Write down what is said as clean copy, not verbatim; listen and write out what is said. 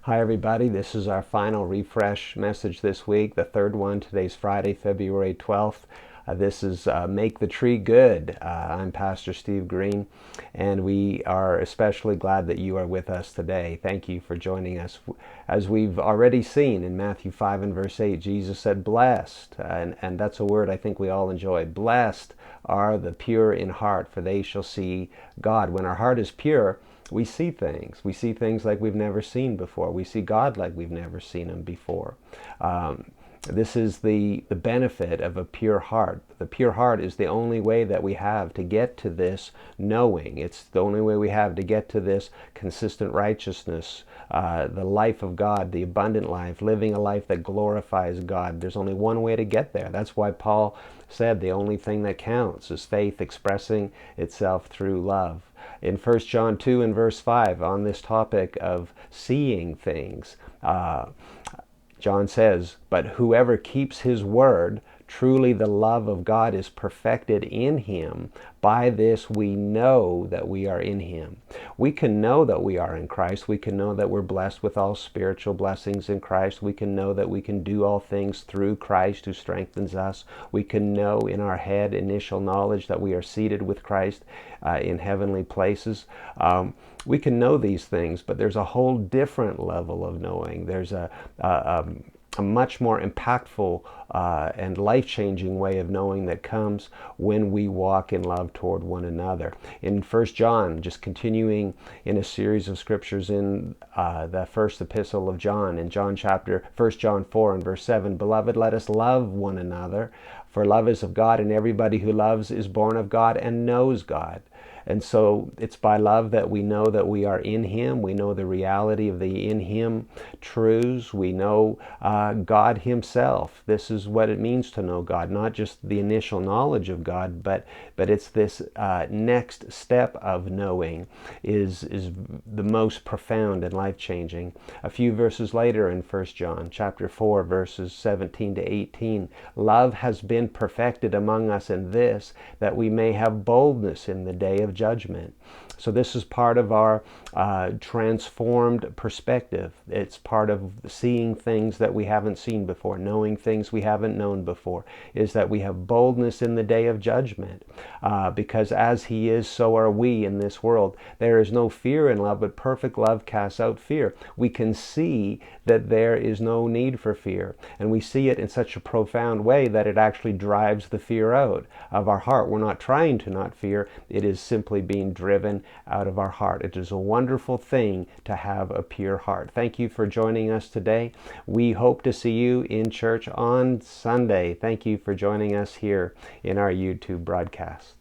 Hi, everybody. This is our final refresh message this week, the third one. Today's Friday, February 12th. This is Make the Tree Good. I'm Pastor Steve Green, and we are especially glad that you are with us today. Thank you for joining us. As we've already seen in Matthew 5 and verse 8, Jesus said, blessed, and that's a word I think we all enjoy. Blessed are the pure in heart, for they shall see God. When our heart is pure, we see things. We see things like we've never seen before. We see God like we've never seen Him before. This is the benefit of a pure heart. The pure heart is the only way that we have to get to this knowing. It's the only way we have to get to this consistent righteousness, the life of God, the abundant life, living a life that glorifies God. There's only one way to get there. That's why Paul said the only thing that counts is faith expressing itself through love. In 1 John 2 and verse 5, on this topic of seeing things, John says, but whoever keeps his word, truly the love of God is perfected in him. By this we know that we are in him. We can know that we are in Christ. We can know that we're blessed with all spiritual blessings in Christ. We can know that we can do all things through Christ who strengthens us. We can know in our head initial knowledge that we are seated with Christ in heavenly places. We can know these things, but there's a whole different level of knowing. There's a much more impactful and life-changing way of knowing that comes when we walk in love toward one another. In 1 John, just continuing in a series of scriptures in the first epistle of John, in 1 John 4 and verse 7, beloved, let us love one another, for love is of God, and everybody who loves is born of God and knows God. And so it's by love that we know that we are in Him. We know the reality of the in Him truths. We know God Himself. This is what it means to know God, not just the initial knowledge of God, but it's this next step of knowing is the most profound and life-changing. A few verses later in 1 John chapter 4, verses 17 to 18, love has been perfected among us in this, that we may have boldness in the day of judgment. So this is part of our transformed perspective. It's part of seeing things that we haven't seen before, knowing things we haven't known before, is that we have boldness in the day of judgment. Because as He is, so are we in this world. There is no fear in love, but perfect love casts out fear. We can see that there is no need for fear. And we see it in such a profound way that it actually drives the fear out of our heart. We're not trying to not fear. It is simply being driven out of our heart. It is a wonderful thing to have a pure heart. Thank you for joining us today. We hope to see you in church on Sunday. Thank you for joining us here in our YouTube broadcast.